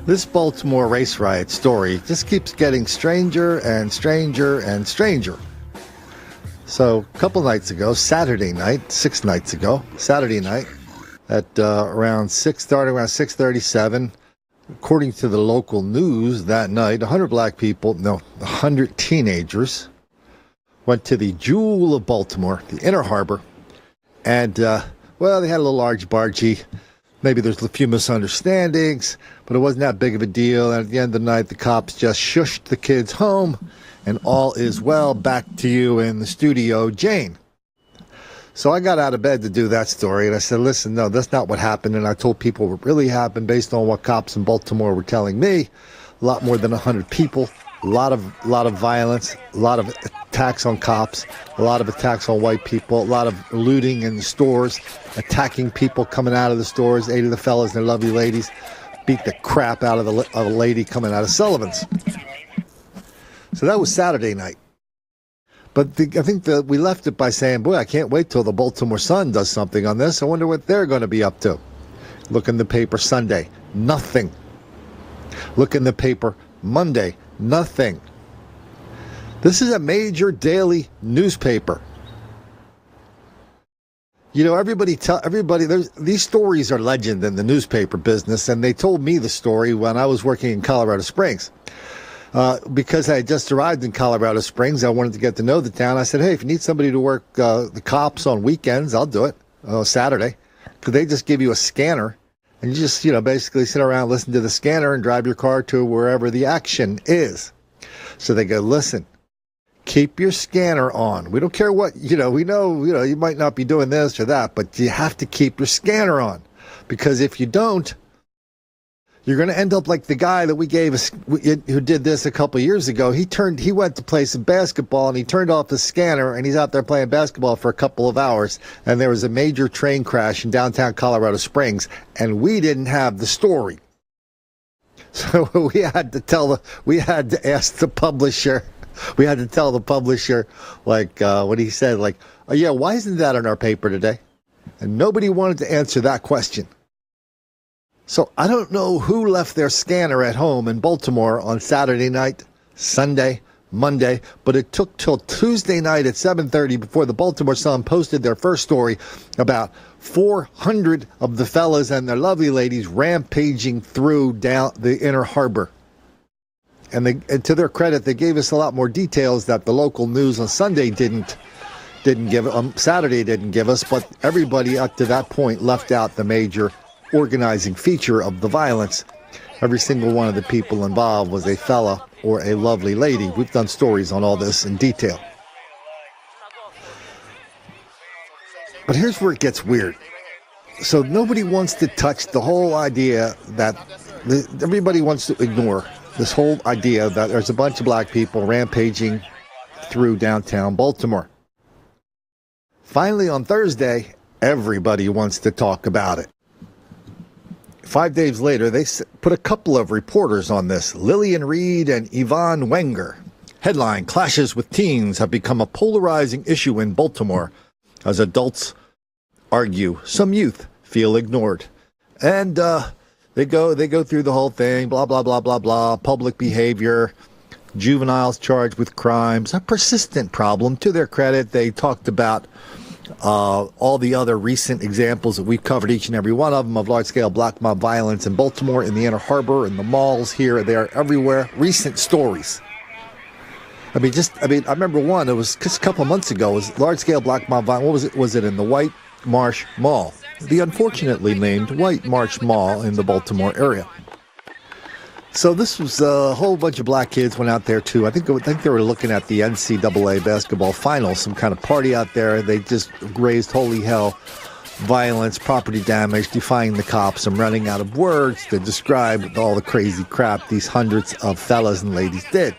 This Baltimore race riot story just keeps getting stranger and stranger and stranger. So a couple nights ago, Saturday night, 6 nights ago, Saturday night, at starting around 6:37, according to the local news that night, 100 teenagers went to the Jewel of Baltimore, the Inner Harbor, and, they had a little argy-bargy. Maybe there's a few misunderstandings, but it wasn't that big of a deal. And at the end of the night, the cops just shushed the kids home, and all is well. Back to you in the studio, Jane. So I got out of bed to do that story, and I said, listen, no, that's not what happened. And I told people what really happened based on what cops in Baltimore were telling me. A lot more than 100 people, a lot of violence, a lot of attacks on cops, a lot of attacks on white people, a lot of looting in the stores, attacking people coming out of the stores. 8 of the fellas and their lovely ladies beat the crap out of a lady coming out of Sullivan's. So that was Saturday night. But I think that we left it by saying, boy, I can't wait till the Baltimore Sun does something on this. I wonder what they're going to be up to. Look in the paper Sunday, nothing. Look in the paper Monday, nothing. This is a major daily newspaper. You know, these stories are legend in the newspaper business, and they told me the story when I was working in Colorado Springs. Because I had just arrived in Colorado Springs, I wanted to get to know the town. I said, hey, if you need somebody to work the cops on weekends, I'll do it. Saturday. Could they just give you a scanner? And you just, basically sit around, listen to the scanner, and drive your car to wherever the action is. So they go, listen, keep your scanner on. We don't care what, we know, you might not be doing this or that, but you have to keep your scanner on. Because if you don't, you're going to end up like the guy that we gave us who did this a couple of years ago. He went to play some basketball, and he turned off the scanner, and he's out there playing basketball for a couple of hours. And there was a major train crash in downtown Colorado Springs, and we didn't have the story. So we had to ask the publisher. We had to tell the publisher, what he said, oh yeah, why isn't that in our paper today? And nobody wanted to answer that question. So I don't know who left their scanner at home in Baltimore on Saturday night, Sunday, Monday, but it took till Tuesday night at 7:30 before the Baltimore Sun posted their first story about 400 of the fellas and their lovely ladies rampaging through down the Inner Harbor. And to their credit, they gave us a lot more details that the local news on Sunday didn't give, Saturday didn't give us, but everybody up to that point left out the major organizing feature of the violence. Every single one of the people involved was a fella or a lovely lady. We've done stories on all this in detail. But here's where it gets weird. So nobody wants to touch the whole idea that everybody wants to ignore this whole idea that there's a bunch of black people rampaging through downtown Baltimore. Finally, on Thursday, everybody wants to talk about it. 5 days later, they put a couple of reporters on this, Lillian Reed and Yvonne Wenger. Headline, clashes with teens have become a polarizing issue in Baltimore as adults argue some youth feel ignored. And they go through the whole thing, blah, blah, blah, blah, blah, public behavior, juveniles charged with crimes, a persistent problem. To their credit, they talked about all the other recent examples that we've covered, each and every one of them, of large-scale black mob violence in Baltimore, in the Inner Harbor, in the malls, here, there, everywhere. Recent stories. I remember one, it was just a couple of months ago, it was large-scale black mob violence. What was it? Was it in the White Marsh Mall? The unfortunately named White Marsh Mall in the Baltimore area. So this was a whole bunch of black kids went out there too. I think they were looking at the NCAA basketball finals, some kind of party out there. They just raised holy hell, violence, property damage, defying the cops. I'm running out of words to describe all the crazy crap these hundreds of fellas and ladies did.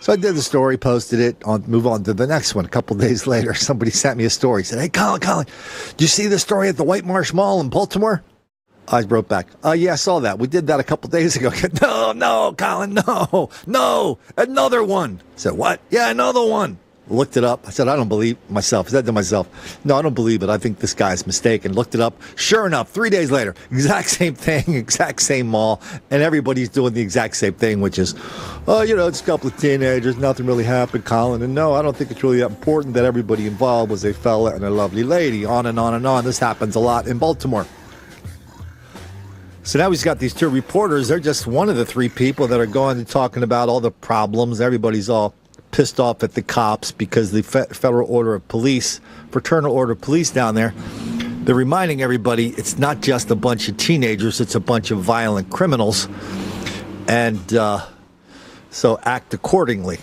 So I did the story, posted it, move on to the next one. A couple of days later, somebody sent me a story. Said, hey, Colin, did you see the story at the White Marsh Mall in Baltimore? I wrote back, yeah, I saw that. We did that a couple days ago. No, Colin, no, another one. I said, what? Yeah, another one. Looked it up. I said, I don't believe myself. I said to myself, no, I don't believe it. I think this guy's mistaken. Looked it up. Sure enough, 3 days later, exact same thing, exact same mall, and everybody's doing the exact same thing, which is, oh, it's a couple of teenagers. Nothing really happened, Colin. And no, I don't think it's really that important that everybody involved was a fella and a lovely lady. On and on and on. This happens a lot in Baltimore. So now he's got these two reporters. They're just one of the three people that are going and talking about all the problems. Everybody's all pissed off at the cops because the fraternal order of police down there, they're reminding everybody it's not just a bunch of teenagers, it's a bunch of violent criminals. And so act accordingly.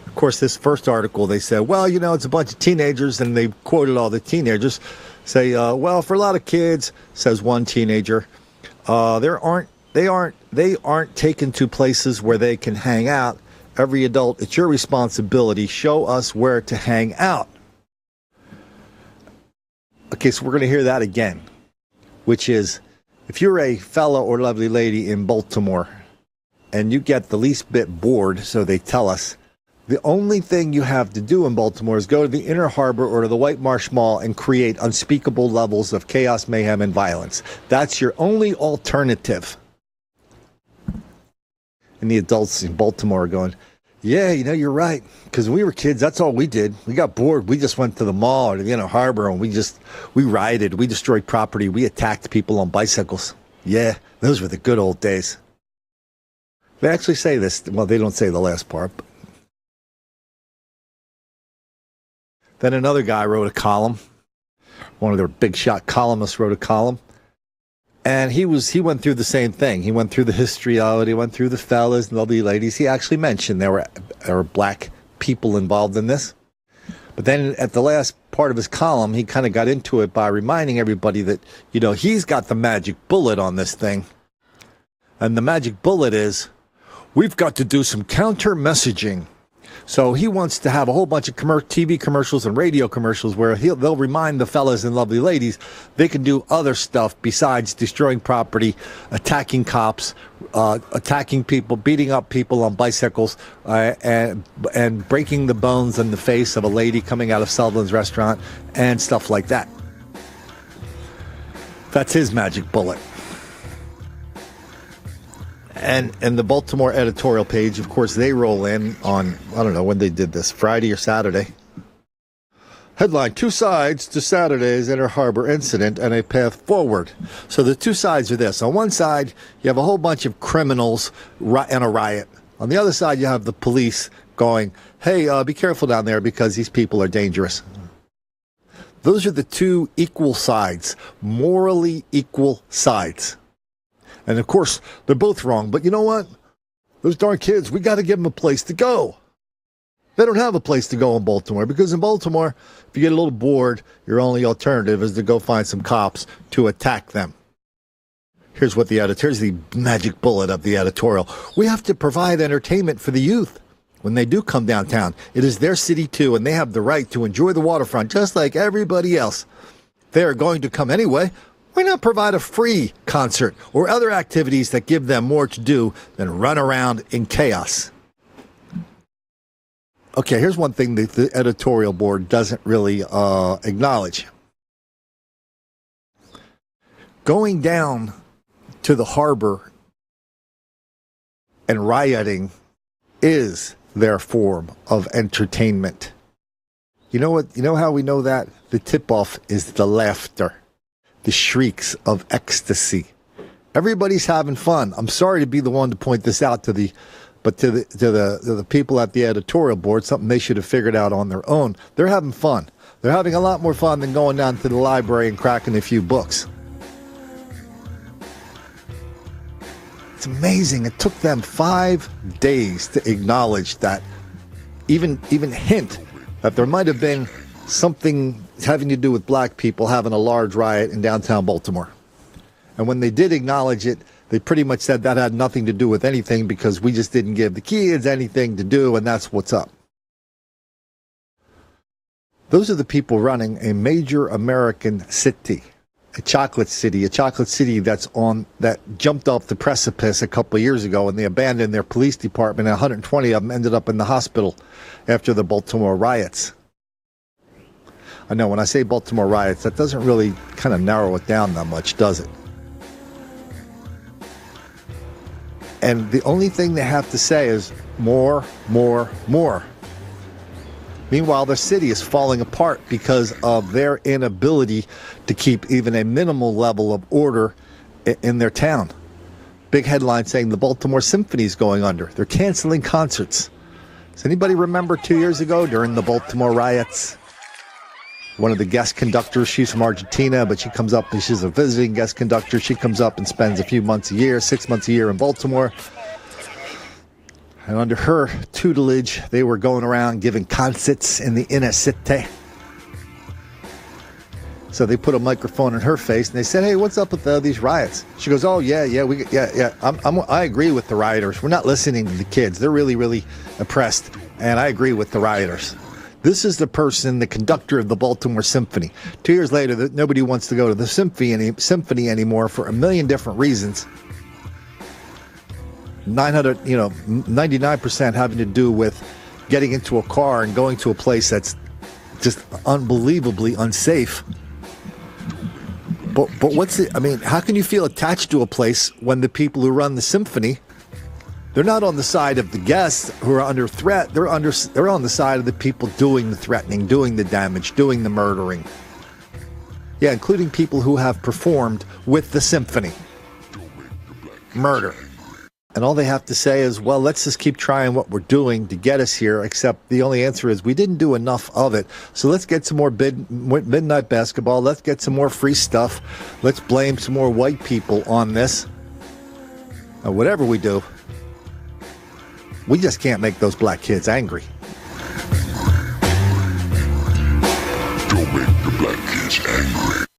Of course, this first article, they said, well, it's a bunch of teenagers, and they quoted all the teenagers. Say, well, for a lot of kids, says one teenager, they aren't taken to places where they can hang out. Every adult, it's your responsibility. Show us where to hang out. Okay, so we're going to hear that again, which is, if you're a fella or lovely lady in Baltimore and you get the least bit bored, so they tell us, the only thing you have to do in Baltimore is go to the Inner Harbor or to the White Marsh Mall and create unspeakable levels of chaos, mayhem, and violence. That's your only alternative. And the adults in Baltimore are going, yeah, you're right. Because when we were kids, that's all we did. We got bored. We just went to the mall or to the Inner Harbor, and we rioted. We destroyed property. We attacked people on bicycles. Yeah, those were the good old days. They actually say this. Well, they don't say the last part. But then another guy wrote a column. One of their big shot columnists wrote a column. And he went through the same thing. He went through the history of it. He went through the fellas and lovely ladies. He actually mentioned there were black people involved in this. But then at the last part of his column, he kind of got into it by reminding everybody that, he's got the magic bullet on this thing. And the magic bullet is, we've got to do some counter messaging. So he wants to have a whole bunch of TV commercials and radio commercials where they'll remind the fellas and lovely ladies they can do other stuff besides destroying property, attacking cops, attacking people, beating up people on bicycles, and breaking the bones in the face of a lady coming out of Sullivan's restaurant and stuff like that. That's his magic bullet. And the Baltimore editorial page, of course, they roll in on, I don't know when they did this, Friday or Saturday. Headline, 2 sides to Saturday's Inner Harbor incident and a path forward. So the 2 sides are this. On one side, you have a whole bunch of criminals and a riot. On the other side, you have the police going, hey, be careful down there because these people are dangerous. Those are the 2 equal sides, morally equal sides. And, of course, they're both wrong. But you know what? Those darn kids, we got to give them a place to go. They don't have a place to go in Baltimore because in Baltimore, if you get a little bored, your only alternative is to go find some cops to attack them. Here's the magic bullet of the editorial. We have to provide entertainment for the youth when they do come downtown. It is their city, too, and they have the right to enjoy the waterfront just like everybody else. They are going to come anyway. Why not provide a free concert or other activities that give them more to do than run around in chaos? Okay, here's one thing that the editorial board doesn't really acknowledge. Going down to the harbor and rioting is their form of entertainment. You know what? You know how we know that? The tip-off is the laughter. The shrieks of ecstasy. Everybody's having fun. I'm sorry to be the one to point this out to the people at the editorial board, something they should have figured out on their own. They're having fun. They're having a lot more fun than going down to the library and cracking a few books. It's amazing. It took them 5 days to acknowledge that, even hint that there might have been something having to do with black people having a large riot in downtown Baltimore. And when they did acknowledge it, they pretty much said that had nothing to do with anything because we just didn't give the kids anything to do, and that's what's up. Those are the people running a major American city. a chocolate city that jumped off the precipice a couple of years ago, and they abandoned their police department. 120 of them ended up in the hospital after the Baltimore riots. I know when I say Baltimore riots, that doesn't really kind of narrow it down that much, does it? And the only thing they have to say is more, more, more. Meanwhile, the city is falling apart because of their inability to keep even a minimal level of order in their town. Big headline saying the Baltimore Symphony is going under. They're canceling concerts. Does anybody remember 2 years ago during the Baltimore riots? One of the guest conductors, she's from Argentina, but she comes up and she's a visiting guest conductor. She comes up and spends a few months a year, 6 months a year in Baltimore. And under her tutelage, they were going around giving concerts in the inner city. So they put a microphone in her face and they said, "Hey, what's up with these riots?" She goes, "Oh yeah. I agree with the rioters. We're not listening to the kids. They're really, really oppressed, and I agree with the rioters." This is the person, the conductor of the Baltimore Symphony. 2 years later, nobody wants to go to the symphony anymore for a million different reasons. 99% having to do with getting into a car and going to a place that's just unbelievably unsafe. But what's it? I mean, how can you feel attached to a place when the people who run the symphony, they're not on the side of the guests who are under threat. They're on the side of the people doing the threatening, doing the damage, doing the murdering. Yeah, including people who have performed with the symphony. Murder. And all they have to say is, well, let's just keep trying what we're doing to get us here, except the only answer is we didn't do enough of it. So let's get some more midnight basketball. Let's get some more free stuff. Let's blame some more white people on this. Whatever we do, we just can't make those black kids angry.